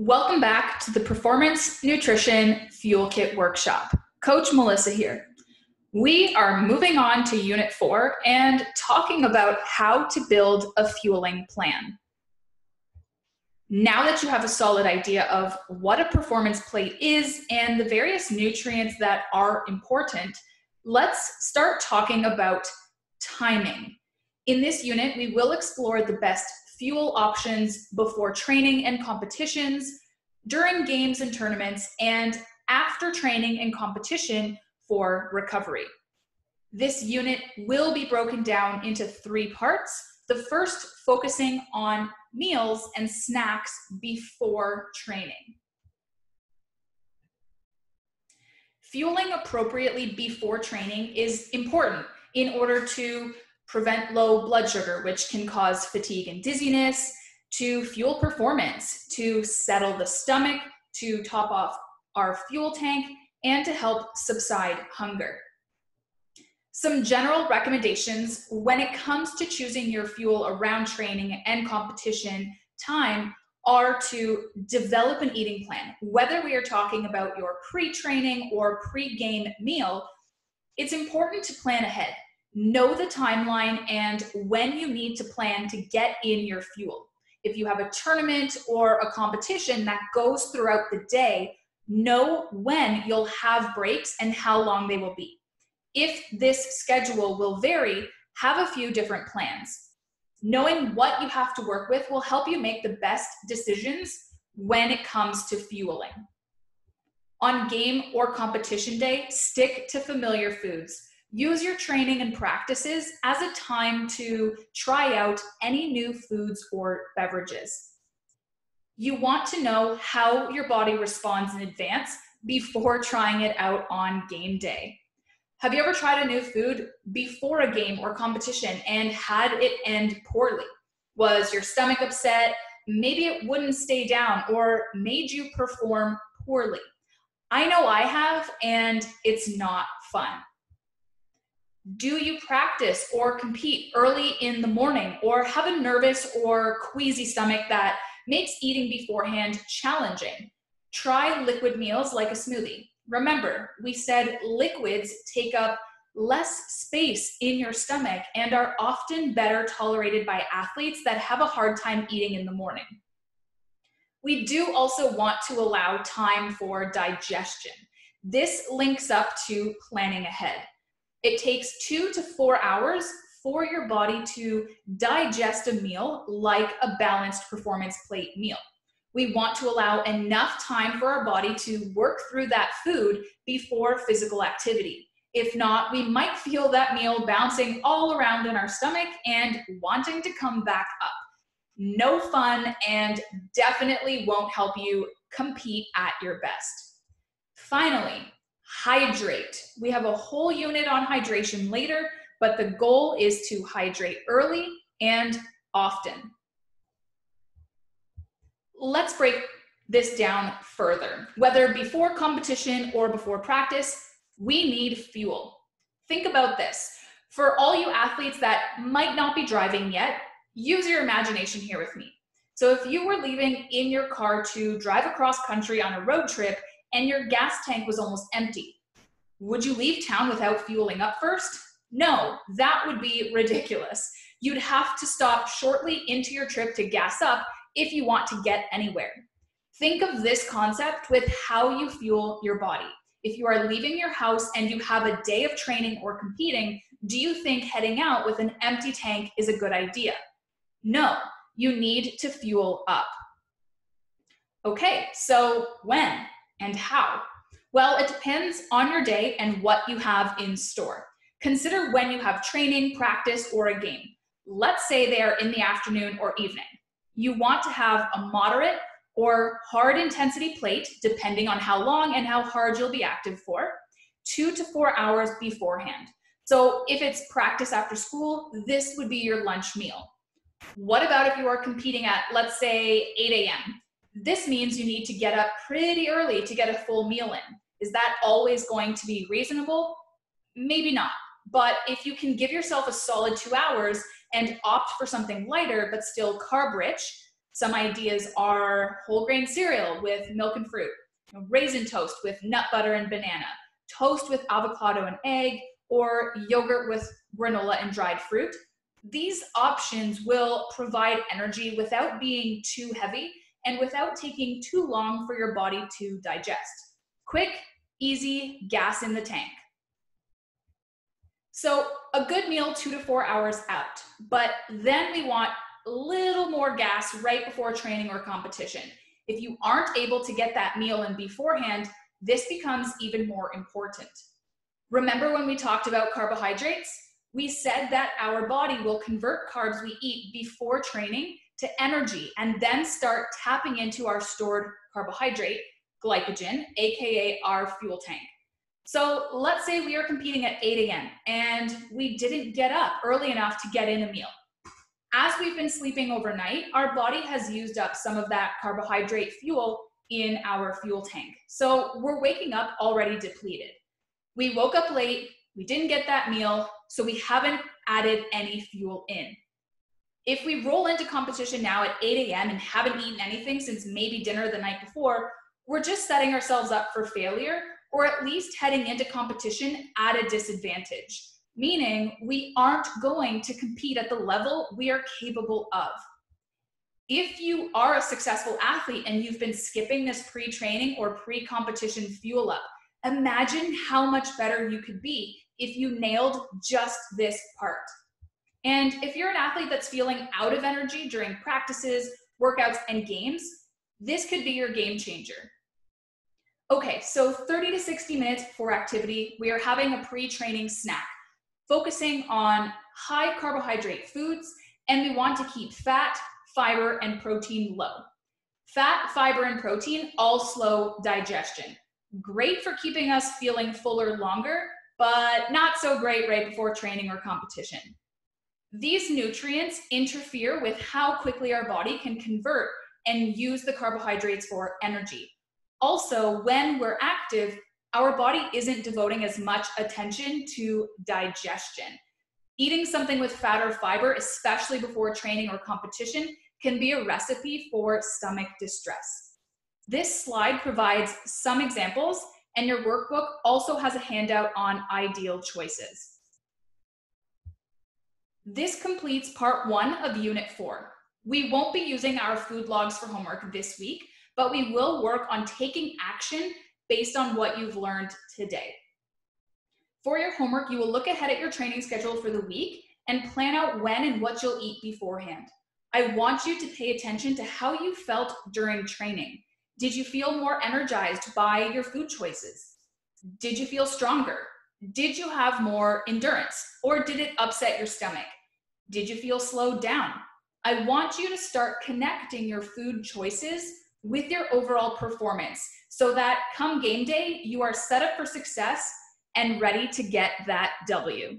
Welcome back to the Performance Nutrition Fuel Kit Workshop. Coach Melissa here. We are moving on to Unit 4 and talking about how to build a fueling plan. Now that you have a solid idea of what a performance plate is and the various nutrients that are important, let's start talking about timing. In this unit, we will explore the best fuel options before training and competitions, during games and tournaments, and after training and competition for recovery. This unit will be broken down into 3 parts. The first focusing on meals and snacks before training. Fueling appropriately before training is important in order to prevent low blood sugar, which can cause fatigue and dizziness, to fuel performance, to settle the stomach, to top off our fuel tank, and to help subside hunger. Some general recommendations when it comes to choosing your fuel around training and competition time are to develop an eating plan. Whether we are talking about your pre-training or pre-game meal, it's important to plan ahead. Know the timeline and when you need to plan to get in your fuel. If you have a tournament or a competition that goes throughout the day, know when you'll have breaks and how long they will be. If this schedule will vary, have a few different plans. Knowing what you have to work with will help you make the best decisions when it comes to fueling. On game or competition day, stick to familiar foods. Use your training and practices as a time to try out any new foods or beverages. You want to know how your body responds in advance before trying it out on game day. Have you ever tried a new food before a game or competition and had it end poorly? Was your stomach upset? Maybe it wouldn't stay down or made you perform poorly. I know I have, and it's not fun. Do you practice or compete early in the morning or have a nervous or queasy stomach that makes eating beforehand challenging? Try liquid meals like a smoothie. Remember, we said liquids take up less space in your stomach and are often better tolerated by athletes that have a hard time eating in the morning. We do also want to allow time for digestion. This links up to planning ahead. It takes 2 to 4 hours for your body to digest a meal like a balanced performance plate meal. We want to allow enough time for our body to work through that food before physical activity. If not, we might feel that meal bouncing all around in our stomach and wanting to come back up. No fun and definitely won't help you compete at your best. Finally, hydrate. We have a whole unit on hydration later, but the goal is to hydrate early and often. Let's break this down further. Whether before competition or before practice, we need fuel. Think about this. For all you athletes that might not be driving yet, use your imagination here with me. So if you were leaving in your car to drive across country on a road trip and your gas tank was almost empty, would you leave town without fueling up first? No, that would be ridiculous. You'd have to stop shortly into your trip to gas up if you want to get anywhere. Think of this concept with how you fuel your body. If you are leaving your house and you have a day of training or competing, do you think heading out with an empty tank is a good idea? No, you need to fuel up. Okay, so when and how? Well, it depends on your day and what you have in store. Consider when you have training, practice, or a game. Let's say they are in the afternoon or evening. You want to have a moderate or hard intensity plate, depending on how long and how hard you'll be active for, 2 to 4 hours beforehand. So if it's practice after school, this would be your lunch meal. What about if you are competing at, let's say, 8 a.m.? This means you need to get up pretty early to get a full meal in. Is that always going to be reasonable? Maybe not. But if you can give yourself a solid 2 hours and opt for something lighter but still carb rich, Some ideas are whole grain cereal with milk and fruit, raisin toast with nut butter and banana, toast with avocado and egg, or yogurt with granola and dried fruit. These options will provide energy without being too heavy and without taking too long for your body to digest. Quick, easy, gas in the tank. So a good meal 2 to 4 hours out, but then we want a little more gas right before training or competition. If you aren't able to get that meal in beforehand, this becomes even more important. Remember when we talked about carbohydrates? We said that our body will convert carbs we eat before training to energy and then start tapping into our stored carbohydrate, glycogen, aka our fuel tank. So let's say we are competing at 8 a.m. and we didn't get up early enough to get in a meal. As we've been sleeping overnight, our body has used up some of that carbohydrate fuel in our fuel tank. So we're waking up already depleted. We woke up late, we didn't get that meal, so we haven't added any fuel in. If we roll into competition now at 8 a.m. and haven't eaten anything since maybe dinner the night before, we're just setting ourselves up for failure, or at least heading into competition at a disadvantage, meaning we aren't going to compete at the level we are capable of. If you are a successful athlete and you've been skipping this pre-training or pre-competition fuel up, imagine how much better you could be if you nailed just this part. And if you're an athlete that's feeling out of energy during practices, workouts, and games, this could be your game changer. Okay, so 30 to 60 minutes before activity, we are having a pre-training snack, focusing on high carbohydrate foods, and we want to keep fat, fiber, and protein low. Fat, fiber, and protein all slow digestion. Great for keeping us feeling fuller longer, but not so great right before training or competition. These nutrients interfere with how quickly our body can convert and use the carbohydrates for energy. Also, when we're active, our body isn't devoting as much attention to digestion. Eating something with fat or fiber, especially before training or competition, can be a recipe for stomach distress. This slide provides some examples, and your workbook also has a handout on ideal choices. This completes part 1 of Unit 4. We won't be using our food logs for homework this week, but we will work on taking action based on what you've learned today. For your homework, you will look ahead at your training schedule for the week and plan out when and what you'll eat beforehand. I want you to pay attention to how you felt during training. Did you feel more energized by your food choices? Did you feel stronger? Did you have more endurance? Or did it upset your stomach? Did you feel slowed down? I want you to start connecting your food choices with your overall performance so that come game day, you are set up for success and ready to get that W.